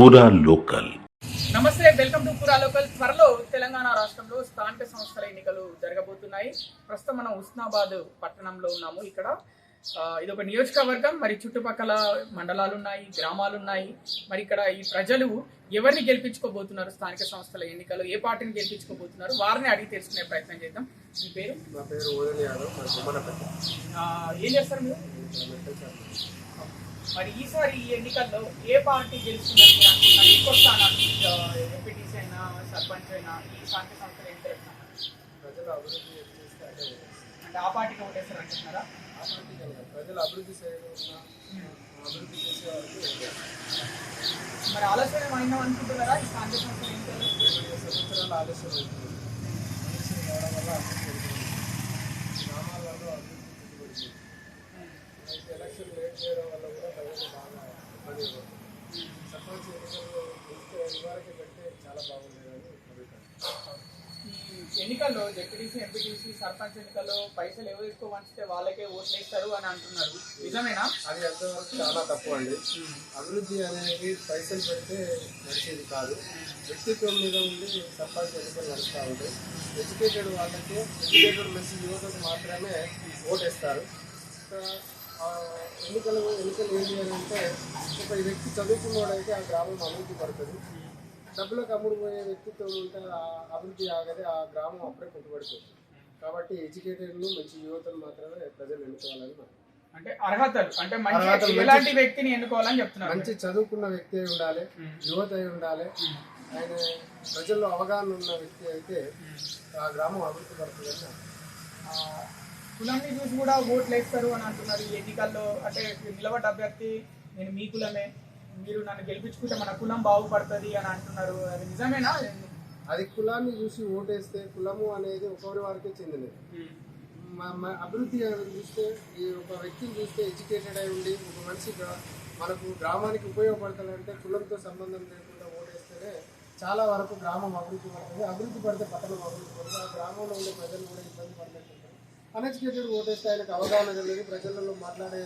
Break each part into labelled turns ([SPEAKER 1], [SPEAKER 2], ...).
[SPEAKER 1] పూరా లోకల్.
[SPEAKER 2] నమస్తే, welcome to పూరా లోకల్. త్వరలో తెలంగాణ రాష్ట్రంలో స్థానిక సంస్థల ఎన్నికలు జరగబోతున్నాయి. ప్రస్తుతం మనం ఉస్నాబాద్ పట్టణంలో ఉన్నాము. ఇక్కడ ఇది ఒక నియోజకవర్గం, మరి చుట్టుపక్కల మండలాలు ఉన్నాయి, గ్రామాలు ఉన్నాయి. మరి ఇక్కడ ఈ ప్రజలు ఎవరిని గెలిపించుకోబోతున్నారు, స్థానిక సంస్థల ఎన్నికలు ఏ పార్టీని గెలిపించుకోబోతున్నారు, వారిని అడిగి తెలుసుకునే ప్రయత్నం చేద్దాం. మీ పేరు?
[SPEAKER 3] నా పేరు ఓదలి యాదవ్.
[SPEAKER 2] ఏం చేస్తారు మీరు? మరి ఈసారి ఈ ఎన్నికల్లో ఏ పార్టీ గెలుస్తుందని మీరు అనుకుంటున్నారు? ఎక్కువ స్థానాలు ఎంపీటీసీ అయినా సర్పంచ్ అయినా ఈ స్థానిక సంస్థల ఎన్నికలు
[SPEAKER 3] ప్రజలు అభివృద్ధి చేస్తే
[SPEAKER 2] అంటే ఆ పార్టీకి ఓటేస్తారు అంటున్నారా?
[SPEAKER 3] ఆ పార్టీ ప్రజలు అభివృద్ధి అభివృద్ధి చేసే వారికి
[SPEAKER 2] మరి ఆలస్యం ఏమైనా అనుకుంటున్నారా ఈ స్థానిక సంస్థల ఎన్నికలు?
[SPEAKER 3] 7 సంవత్సరాల ఆలస్యం అవుతుంది. ఆలస్యం కావడం వల్ల గ్రామాలలో అభివృద్ధి పెరుగుతుంది. ఎలక్షన్ లేట్ చేయడం వల్ల కూడా ప్రజలు బాగా ఇబ్బంది పడుతుంది. సర్పంచ్ ఎన్నికలు ఇదివరకు పెడితే చాలా బాగుండేదని అభిప్రాయం.
[SPEAKER 2] ఈ ఎన్నికల్లో జెడ్పీటీసీ, ఎంపీటీసీ, సర్పంచ్ ఎన్నికల్లో పైసలు ఎవరు ఎక్కువ వంచితే వాళ్ళకే ఓట్లు వేస్తారు అని అంటున్నారు. నిజమేనా?
[SPEAKER 3] అది అంతవరకు చాలా తప్పు అండి. అభివృద్ధి అనేది పైసలు పెడితే నడిచేది కాదు. వ్యక్తిత్వం మీద ఉండి సర్పంచ్ ఎన్నికలు నడుస్తూ ఉంటాయి. ఎడ్యుకేటెడ్ మెసేజ్ యువతకు మాత్రమే ఓటేస్తారు. ఎన్నికలు ఏంటి అని అంటే, ఒక వ్యక్తి చదువుకున్నవాడైతే ఆ గ్రామం అభివృద్ధి పడుతుంది. డబ్బులకు అమ్ముడు పోయే వ్యక్తిత్వం ఉంటే ఆ అభివృద్ధి ఆగదే, ఆ గ్రామం అప్పుడే కుంటుపడిపోతుంది. కాబట్టి ఎడ్యుకేటెడ్ను మంచి యువతను మాత్రమే ప్రజలు ఎన్నుకోవాలని
[SPEAKER 2] అంటే అర్హతలు అంటే ఎలాంటి వ్యక్తిని ఎన్నుకోవాలని చెప్తున్నారు.
[SPEAKER 3] మంచి చదువుకున్న వ్యక్తి అయి ఉండాలి, యువత అయి ఉండాలి. ఆయన ప్రజల్లో అవగాహన ఉన్న వ్యక్తి అయితే ఆ గ్రామం అభివృద్ధి పడుతుందని.
[SPEAKER 2] కులాన్ని చూసి కూడా ఓట్లు వేస్తారు అని అంటున్నారు ఈ ఎన్నికల్లో. అంటే నిలబడ్డ అభ్యర్థి నేను మీ కులమే, మీరు నన్ను గెలిపించుకుంటే మన కులం బాగుపడుతుంది అని అంటున్నారు. అది నిజమేనా?
[SPEAKER 3] అది కులాన్ని చూసి ఓటేస్తే కులము అనేది ఒకరి వారికే చెందినది. అభివృద్ధి చూస్తే ఈ ఒక వ్యక్తిని చూస్తే ఎడ్యుకేటెడ్ అయి ఉండి ఒక మనిషి మనకు గ్రామానికి ఉపయోగపడతాడంటే కులంతో సంబంధం లేకుండా ఓటేస్తేనే చాలా వరకు గ్రామం అభివృద్ధి పడుతుంది. అభివృద్ధి పడితే పట్టణం అభివృద్ధి పడుతుంది. ఆ గ్రామంలో ఉండే ప్రజలు కూడా ఇబ్బంది పడినట్టు. అన్ఎడ్యుకేటెడ్ ఓటేస్తే ఆయనకు అవగాహన తెలియదు, ప్రజలలో మాట్లాడే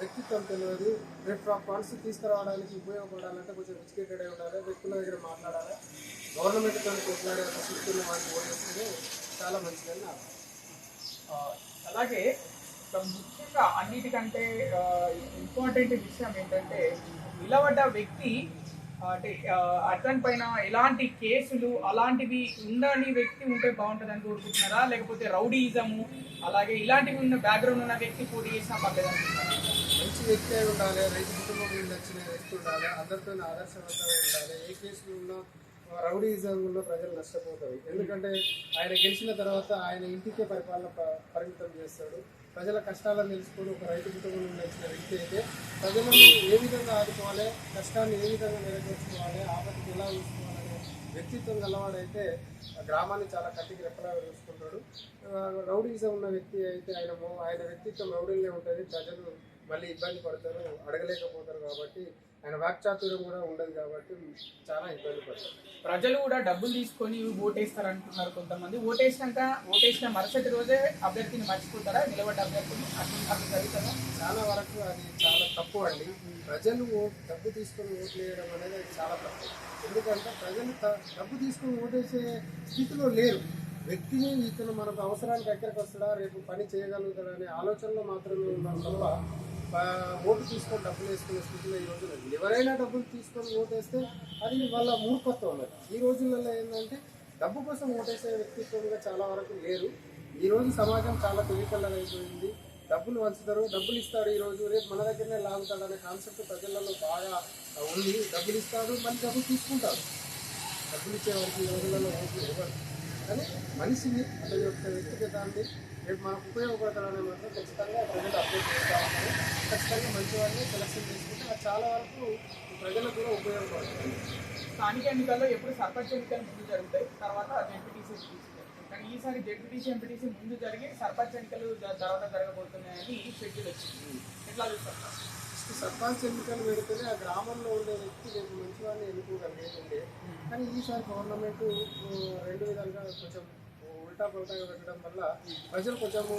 [SPEAKER 3] వ్యక్తిత్వం తెలియదు. రేపు ఫండ్స్ తీసుకురావడానికి ఉపయోగపడాలంటే కొంచెం ఎడ్యుకేటెడ్ అయి ఉండాలి, వ్యక్తుల దగ్గర మాట్లాడాలి. గవర్నమెంట్తో కొట్లాడే శక్తున్న వారికి ఓటేస్తే చాలా మంచిదని నాకు.
[SPEAKER 2] అలాగే ముఖ్యంగా అన్నిటికంటే ఇంపార్టెంట్ విషయం ఏంటంటే, నిలబడ్డ వ్యక్తి అంటే అతని పైన ఎలాంటి కేసులు అలాంటివి ఉండని వ్యక్తి ఉంటే బాగుంటుంది అని కోరుకుంటున్నారా, లేకపోతే రౌడీయిజము అలాగే ఇలాంటివి ఉన్న బ్యాక్గ్రౌండ్ ఉన్న వ్యక్తి పోటీ చేసినా పర్లేదు అనుకుంటున్నారా?
[SPEAKER 3] మంచి వ్యక్తి అయి ఉండాలి, రైతు కుటుంబం నుండి వచ్చిన వ్యక్తి ఉండాలి, అందరితో ఆదర్శవంతంగా ఉండాలి. ఏ కేసులు ఉన్నా రౌడీయిజంలో ప్రజలు నష్టపోతారు. ఎందుకంటే ఆయన గెలిచిన తర్వాత ఆయన ఇంటికే పరిమితం చేస్తాడు. ప్రజల కష్టాలను తెలుసుకొని ఒక రైతు కుటుంబం నుండి వచ్చిన వ్యక్తి అయితే ప్రజలను ఏ విధంగా ఆదుకోవాలి, కష్టాన్ని ఏ విధంగా నెరవేర్చుకోవాలి, ఆపత్తికి ఎలా చూసుకోవాలనే వ్యక్తిత్వం గలవాడైతే గ్రామాన్ని చాలా కట్టికి రెప్పలాగా చూసుకుంటాడు. రౌడీజం ఉన్న వ్యక్తి అయితే ఆయన వ్యక్తిత్వం రౌడీలే ఉంటుంది. ప్రజలు మళ్ళీ ఇబ్బంది పడతారు, అడగలేకపోతారు. కాబట్టి ఆయన వాక్చాతుర్యం కూడా ఉండదు కాబట్టి చాలా ఇబ్బంది పడతారు.
[SPEAKER 2] ప్రజలు కూడా డబ్బులు తీసుకొని ఓటేస్తారు అంటున్నారు కొంతమంది. ఓటేసిన మరుసటి రోజే అభ్యర్థిని మర్చిపోతారా, నిలబడ్డ అభ్యర్థిని? అట్లా జరుగుతుందా?
[SPEAKER 3] చాలా వరకు అది చాలా తప్పు అండి. ప్రజలు డబ్బు తీసుకొని ఓట్లు వేయడం అనేది అది చాలా తప్పు. ఎందుకంటే ప్రజలు డబ్బు తీసుకొని ఓటేసే స్థితిలో లేరు. వ్యక్తిని ఇతను మనకు అవసరానికి ఎక్కడికి వస్తాడా, రేపు పని చేయగలుగుతాడా అనే ఆలోచనలో మాత్రమే ఉన్నాం తప్ప ఓటు తీసుకొని డబ్బులు వేసుకునే స్థితిలో ఈ రోజుల్లో ఎవరైనా డబ్బులు తీసుకొని ఓటేస్తే అది వాళ్ళ మూర్ఖత్వం ఉన్నది. ఈ రోజులలో ఏంటంటే డబ్బు కోసం ఓటేసే వ్యక్తిత్వంగా చాలా వరకు లేరు. ఈరోజు సమాజం చాలా తెలివికల్లగా అయిపోయింది. డబ్బులు వంచుతారు, డబ్బులు ఇస్తాడు, ఈరోజు రేపు మన దగ్గరనే లాగుతాడు అనే కాన్సెప్ట్ ప్రజలలో బాగా ఉంది. డబ్బులు ఇస్తాడు, మళ్ళీ డబ్బులు తీసుకుంటాడు. డబ్బులు ఇచ్చే వరకు ఈ రోజులలో ఓట్లు ఇవ్వరు. కానీ మనిషిని అతని యొక్క వ్యక్తిగతాన్ని రేపు మనకు ఉపయోగపడతాడని మాత్రం ఖచ్చితంగా ప్రజలు అప్డేట్ చేస్తూ ఉంటారు. ఖచ్చితంగా మంచి వారిని సెలక్షన్ చేసుకుంటే అది చాలా వరకు ప్రజలకు కూడా ఉపయోగపడుతుంది.
[SPEAKER 2] స్థానిక ఎన్నికల్లో ఎప్పుడు సర్పంచ్ ఎన్నికలు ముందు జరుగుతాయి, తర్వాత జెడ్పీటీసీ జరుగుతాయి. కానీ ఈసారి జెడ్పీటీసీ, ఎంపీటీసీ ముందు జరిగి సర్పంచ్ ఎన్నికలు తర్వాత జరగబోతున్నాయని షెడ్యూల్ వచ్చింది. ఎట్లా చూస్తారు?
[SPEAKER 3] సర్పంచ్ ఎన్నికలు పెడితేనే ఆ గ్రామంలో ఉండే వ్యక్తి రేపు మంచి వారిని ఎన్నుకోగలిగేది. కానీ ఈసారి గవర్నమెంట్ 2 విధాలుగా కొంచెం ఉల్టా పుల్టాగా పెట్టడం వల్ల ప్రజలు కొంచెము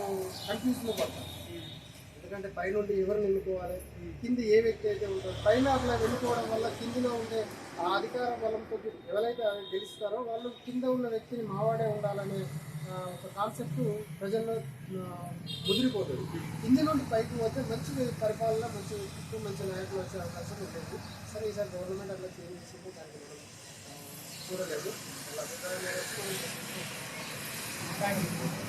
[SPEAKER 3] కన్ఫ్యూజ్లో పడతారు. ఎందుకంటే పైనుండి ఎవరిని ఎన్నుకోవాలి, కింది ఏ వ్యక్తి అయితే ఉంటారో, పైన అట్లా ఎన్నుకోవడం వల్ల కిందిలో ఉండే ఆ అధికార బలంతో ఎవరైతే గెలుస్తారో వాళ్ళు కింద ఉన్న వ్యక్తిని మావాడే ఉండాలనే ఒక కాన్సెప్ట్ ప్రజల్లో ముదిరిపోతుంది. కింది నుండి పైకి పోతే మంచి పరిపాలన, మంచి నాయకులు వచ్చే అవకాశం ఉంటుంది. సరే ఈసారి గవర్నమెంట్ అట్లా చేంజ్ చేసింది, దానికి మనం చూడలేదు. వాళ్ళ అభిప్రాయం
[SPEAKER 2] థ్యాంక్ యూ.